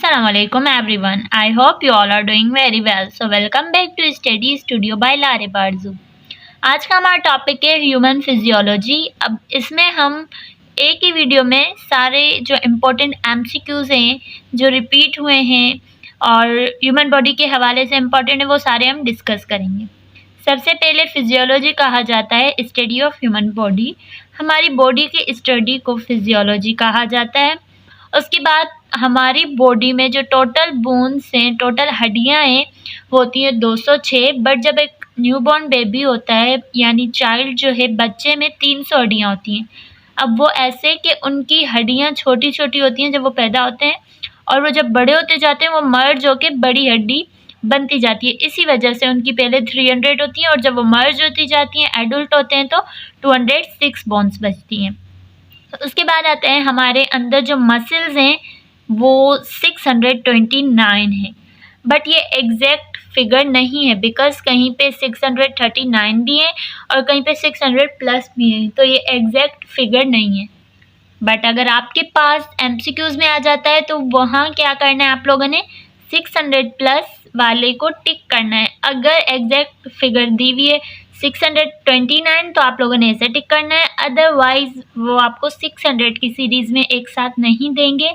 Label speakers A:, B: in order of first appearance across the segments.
A: Assalamualaikum everyone. I hope you all are doing very well. So welcome back to Study Studio by लारे बारजू। आज का हमारा topic है human physiology. अब इसमें हम एक ही वीडियो में सारे जो इम्पोर्टेंट एमसीक्यूज हैं जो रिपीट हुए हैं और ह्यूमन बॉडी के हवाले से इम्पोर्टेंट है वो सारे हम डिस्कस करेंगे। सबसे पहले फिजियोलॉजी कहा जाता है स्टडी ऑफ ह्यूमन बॉडी। हमारी बॉडी के स्टडी को फिजियोलॉजी कहा जाता है। उसके बाद हमारी बॉडी में जो टोटल बोन्स हैं, टोटल हड्डियां हैं, होती हैं 206। बट जब एक न्यूबॉर्न बेबी होता है यानी चाइल्ड जो है, बच्चे में 300 हड्डियां होती हैं। अब वो ऐसे कि उनकी हड्डियां छोटी छोटी होती हैं जब वो पैदा होते हैं, और वो जब बड़े होते जाते हैं वो मर्ज होके बड़ी हड्डी बनती जाती है। इसी वजह से उनकी पहले 300 होती हैं और जब वो मर्ज होती जाती हैं, एडल्ट होते हैं, तो 206 बोन्स बचती हैं। तो उसके बाद आते हैं हमारे अंदर जो मसल्स हैं वो 629 है। बट ये एग्जैक्ट फिगर नहीं है, बिकॉज कहीं पे 639 भी है और कहीं पे 600 प्लस भी है, तो ये एग्जैक्ट फिगर नहीं है। बट अगर आपके पास एमसीक्यूज में आ जाता है तो वहाँ क्या करना है, आप लोगों ने 600 प्लस वाले को टिक करना है। अगर एग्जैक्ट फिगर दी हुई है 629 तो आप लोगों ने ऐसे टिक करना है, अदरवाइज वो आपको 600 की सीरीज़ में एक साथ नहीं देंगे।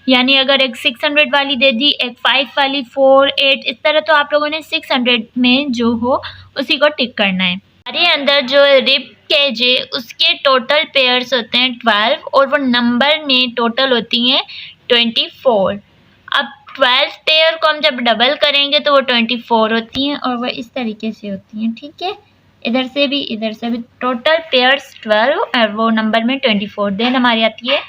A: यानी अगर एक 600 वाली दे दी, एक 5 वाली, 4, 8, इस तरह, तो आप लोगों ने 600 में जो हो उसी को टिक करना है। हमारे अंदर जो रिब केज है उसके टोटल पेयर्स होते हैं 12 और वो नंबर में टोटल होती हैं 24। अब 12 पेयर को हम जब डबल करेंगे तो वो 24 होती हैं और वह इस तरीके से होती हैं। ठीक है, इधर से भी टोटल पेयर्स 12 और वो नंबर में 24। देन हमारी आती है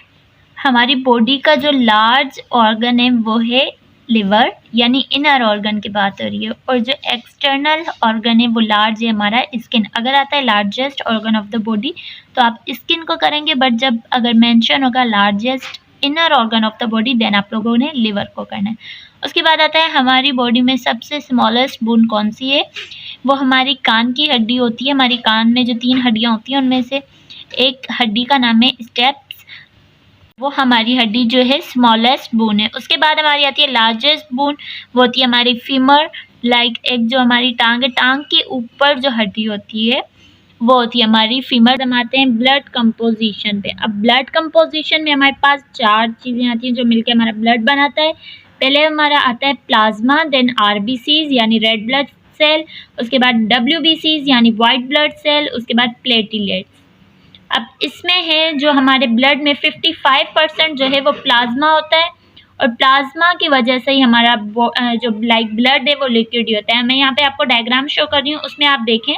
A: हमारी बॉडी का जो लार्ज ऑर्गन है वो है लिवर, यानी इनर ऑर्गन की बात हो रही है। और जो एक्सटर्नल ऑर्गन है वो लार्ज है हमारा स्किन। अगर आता है largest organ of the body तो आप स्किन को करेंगे, बट जब अगर मेंशन होगा largest inner organ of the body then आप लोगों ने लिवर को करना है। उसके बाद आता है हमारी बॉडी में सबसे स्मॉलेस्ट बोन कौन सी है, वो हमारी कान की हड्डी होती है। हमारी कान में जो 3 हड्डियाँ होती हैं उनमें से एक हड्डी का नाम है स्टेप्स, वो हमारी हड्डी जो है स्मॉलेस्ट बोन है। उसके बाद हमारी आती है लार्जेस्ट बोन, वो होती है हमारी फीमर। लाइक एक जो हमारी टांग है, टांग के ऊपर जो हड्डी होती है वो होती है हमारी फीमर। हम आते हैं ब्लड कंपोजिशन पे। अब ब्लड कंपोजिशन में हमारे पास 4 चीज़ें आती हैं जो मिलकर हमारा ब्लड बनाता है। पहले हमारा आता है प्लाज्मा, देन आरबीसीज यानी रेड ब्लड सेल, उसके बाद डब्ल्यूबीसीज यानी वाइट ब्लड सेल, उसके बाद प्लेटलेट्स। अब इसमें है जो हमारे ब्लड में 55% जो है वो प्लाज्मा होता है, और प्लाज्मा की वजह से ही हमारा जो ब्लड है वो लिक्विड होता है। मैं यहाँ पे आपको डायग्राम शो कर रही हूँ, उसमें आप देखें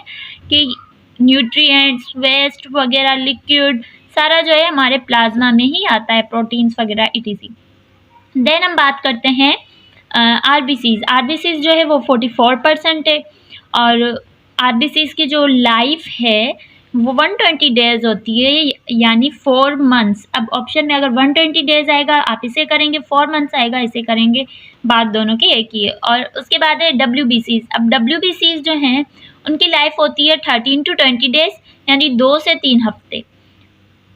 A: कि न्यूट्रिएंट्स, वेस्ट वगैरह, लिक्विड सारा जो है हमारे प्लाज्मा में ही आता है, प्रोटीन्स वगैरह इटीसी। देन हम बात करते हैं आरबीसीज। आरबीसीज जो है वो 44% है, और आरबीसीज की जो लाइफ है वो 120 डेज होती है, यानी 4 मंथ्स। अब ऑप्शन में अगर 120 डेज आएगा आप इसे करेंगे, 4 मंथ्स आएगा इसे करेंगे, बात दोनों की एक ही है। और उसके बाद है डब्ल्यूबीसीज। अब डब्ल्यूबीसीज जो हैं उनकी लाइफ होती है 13 to 20 डेज, यानी 2 से 3 हफ्ते।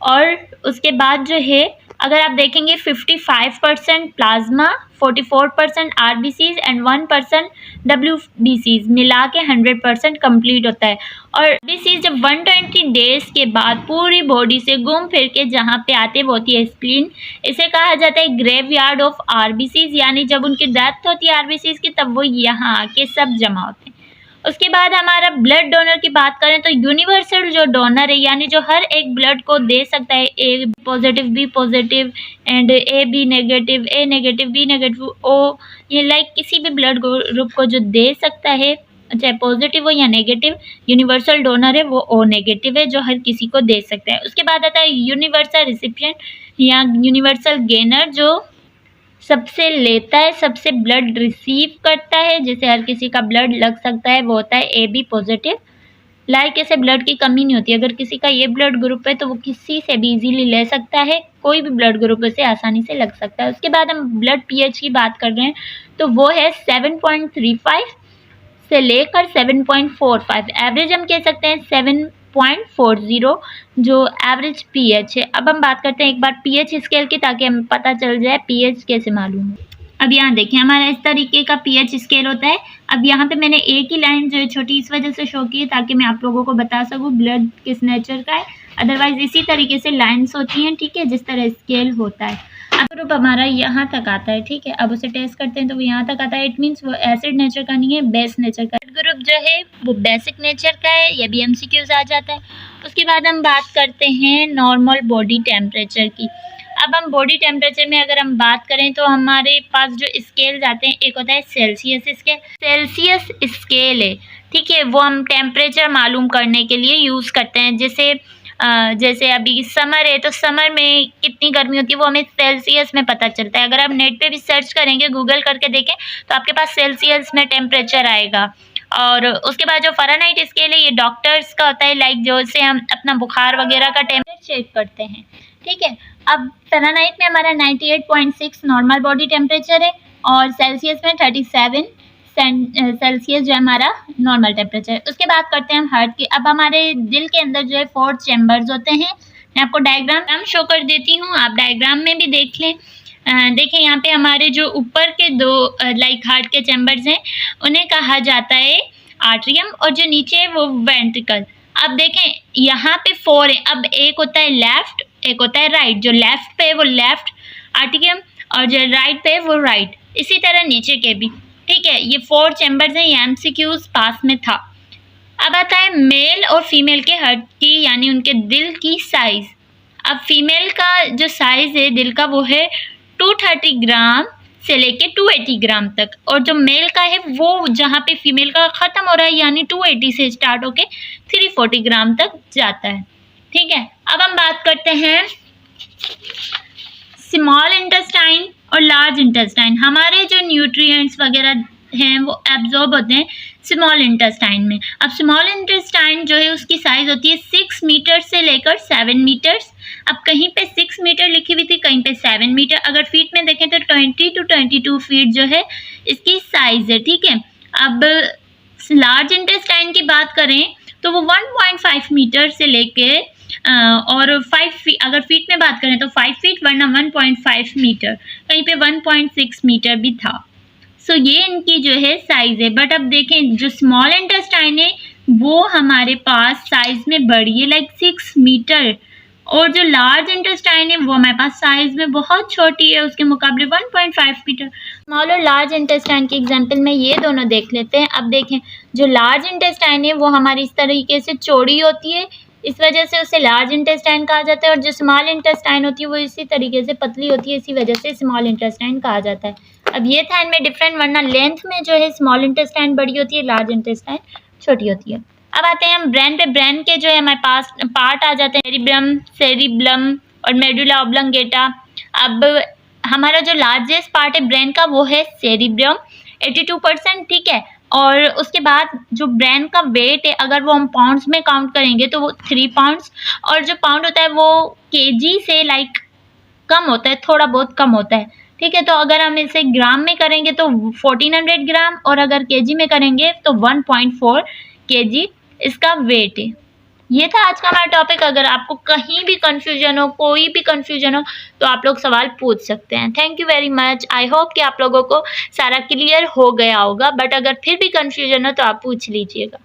A: और उसके बाद जो है अगर आप देखेंगे 55% प्लाज्मा, 44% आरबीसीज एंड 1% डब्ल्यूबीसीज मिला के 100% कंप्लीट होता है। और आरबीसीज जब 120 डेज के बाद पूरी बॉडी से घूम फिर के जहाँ पे आते वो होती है स्प्लीन। इसे कहा जाता है ग्रेवयार्ड ऑफ आरबीसीज, यानी जब उनकी डेथ होती है आरबीसीज की तब वो यहाँ आके सब जमा होते हैं। उसके बाद हमारा ब्लड डोनर की बात करें तो यूनिवर्सल जो डोनर है, यानी जो हर एक ब्लड को दे सकता है, A positive, B positive and A B negative, A negative, B negative, O, ये लाइक किसी भी ब्लड ग्रुप को जो दे सकता है चाहे पॉजिटिव हो या नेगेटिव, यूनिवर्सल डोनर है वो ओ नेगेटिव है जो हर किसी को दे सकता है। उसके बाद आता है यूनिवर्सल रिसिपिएंट या यूनिवर्सल गेनर, जो सबसे लेता है, सबसे ब्लड रिसीव करता है, जैसे हर किसी का ब्लड लग सकता है, वो होता है ए बी पॉजिटिव। लाइक ऐसे ब्लड की कमी नहीं होती, अगर किसी का ये ब्लड ग्रुप है तो वो किसी से भी इजीली ले सकता है, कोई भी ब्लड ग्रुप से आसानी से लग सकता है। उसके बाद हम ब्लड पीएच की बात कर रहे हैं तो वो है 7.35 से लेकर 7.45, एवरेज हम कह सकते हैं 7.40 जो एवरेज पीएच है। अब हम बात करते हैं एक बार पीएच स्केल की, ताकि हमें पता चल जाए पीएच कैसे मालूम है। अब यहाँ देखिए हमारा इस तरीके का पीएच स्केल होता है। अब यहाँ पे मैंने एक ही लाइन जो है छोटी इस वजह से शो की है ताकि मैं आप लोगों को बता सकूँ ब्लड किस नेचर का है, अदरवाइज इसी तरीके से लाइन्स होती हैं, ठीक है, जिस तरह स्केल होता है। अब ग्रुप हमारा यहाँ तक आता है, ठीक है। अब उसे टेस्ट करते हैं तो वो यहाँ तक आता है, इट मीन्स वो एसिड नेचर का नहीं है, बेस नेचर का। ग्रुप जो है वो बेसिक नेचर का है, ये भी एमसीक्यूज आ जाता है। उसके बाद हम बात करते हैं नॉर्मल बॉडी टेम्परेचर की। अब हम बॉडी टेम्परेचर में अगर हम बात करें तो हमारे पास जो स्केल आते हैं, एक होता है सेल्सियस स्केल। सेल्सियस स्केल है, ठीक है, वो हम टेम्परेचर मालूम करने के लिए यूज़ करते हैं। जैसे अभी समर है तो समर में कितनी गर्मी होती है वो हमें सेल्सियस में पता चलता है। अगर आप नेट पे भी सर्च करेंगे, गूगल करके देखें तो आपके पास सेल्सियस में टेम्परेचर आएगा। और उसके बाद जो फ़ारेनहाइट स्केल है ये डॉक्टर्स का होता है, लाइक जो से हम अपना बुखार वगैरह का टेम्परेचर चेक करते हैं, ठीक है। अब फ़ारेनहाइट में हमारा 98.6 नॉर्मल बॉडी टेम्परेचर है और सेल्सियस में 37 सेल्सियस जो है हमारा नॉर्मल टेम्परेचर है। उसके बाद करते हैं हम हार्ट की। अब हमारे दिल के अंदर जो है 4 चैम्बर्स होते हैं। मैं आपको डायग्राम शो कर देती हूँ, आप डायग्राम में भी देख लें। देखें यहाँ पे हमारे जो ऊपर के 2 लाइक हार्ट के चैम्बर्स हैं उन्हें कहा जाता है आर्ट्रियम और जो नीचे है वो वेंट्रिकल। अब देखें यहाँ पे 4 है। अब एक होता है लेफ्ट, एक होता है राइट। जो लेफ्ट पे है वो लेफ्ट आर्ट्रियम और जो राइट पे है वो राइट। इसी तरह नीचे के भी, ठीक है। ये 4 चैम्बर्स हैं, ये एमसीक्यूज पास में था। अब आता है मेल और फीमेल के हार्ट की, यानी उनके दिल की साइज़। अब फीमेल का जो साइज़ है दिल का वो है 230 ग्राम से लेके 280 ग्राम तक, और जो मेल का है वो जहाँ पे फीमेल का ख़त्म हो रहा है यानी 280 से स्टार्ट होके 340 ग्राम तक जाता है, ठीक है। अब हम बात करते हैं स्मॉल इंटेस्टाइन और लार्ज इंटेस्टाइन। हमारे जो न्यूट्रिएंट्स वगैरह हैं वो एब्जॉर्ब होते हैं स्मॉल इंटेस्टाइन में। अब स्मॉल इंटेस्टाइन जो है उसकी साइज़ होती है 6 मीटर से लेकर 7 मीटर्स। अब कहीं पे 6 मीटर लिखी हुई थी, कहीं पे 7 मीटर। अगर फीट में देखें तो 20 to 22 फीट जो है इसकी साइज़ है, ठीक है। अब लार्ज इंटेस्टाइन की बात करें तो वो 1.5 मीटर से लेके और 5 फीट, अगर फीट में बात करें तो 5 फीट, वरना 1.5 मीटर, कहीं पे 1.6 मीटर भी था। सो ये इनकी जो है साइज़ है। बट अब देखें जो स्मॉल इंटेस्टाइन है वो हमारे पास साइज़ में बड़ी है, लाइक 6 मीटर, और जो लार्ज इंटेस्टाइन है वो हमारे पास साइज़ में बहुत छोटी है, उसके मुकाबले 1.5 मीटर। स्मॉल और लार्ज इंटेस्टाइन के एग्जांपल में ये दोनों देख लेते हैं। अब देखें जो लार्ज इंटेस्टाइन है वो हमारी इस तरीके से चौड़ी होती है, इस वजह से उसे लार्ज इंटेस्टाइन कहा जाता है, और जो स्मॉल इंटेस्टाइन होती है वो इसी तरीके से पतली होती है, इसी वजह से स्मॉल इंटेस्टाइन कहा जाता है। अब ये था इनमें डिफरेंट, वरना लेंथ में जो है स्मॉल इंटेस्टाइन बड़ी होती है, लार्ज इंटेस्टाइन छोटी होती है। अब आते हैं हम ब्रेन पे। ब्रेन के जो है हमारे पास पार्ट आ जाते हैं सेरिब्लम और मेडुला ऑब्लंगेटा। अब हमारा जो लार्जेस्ट पार्ट है ब्रेन का वो है सेरिब्रम, 82%, ठीक है। और उसके बाद जो ब्रेन का वेट है अगर वो हम पाउंड्स में काउंट करेंगे तो वो 3 पाउंड्स, और जो पाउंड होता है वो केजी से लाइक कम होता है, थोड़ा बहुत कम होता है, ठीक है। तो अगर हम इसे ग्राम में करेंगे तो 1400 ग्राम, और अगर केजी में करेंगे तो 1.4 केजी इसका वेट है। ये था आज का हमारा टॉपिक। अगर आपको कहीं भी कन्फ्यूजन हो, कोई भी कन्फ्यूजन हो, तो आप लोग सवाल पूछ सकते हैं। Thank you very much. I hope कि आप लोगों को सारा क्लियर हो गया होगा, बट अगर फिर भी कन्फ्यूजन हो तो आप पूछ लीजिएगा।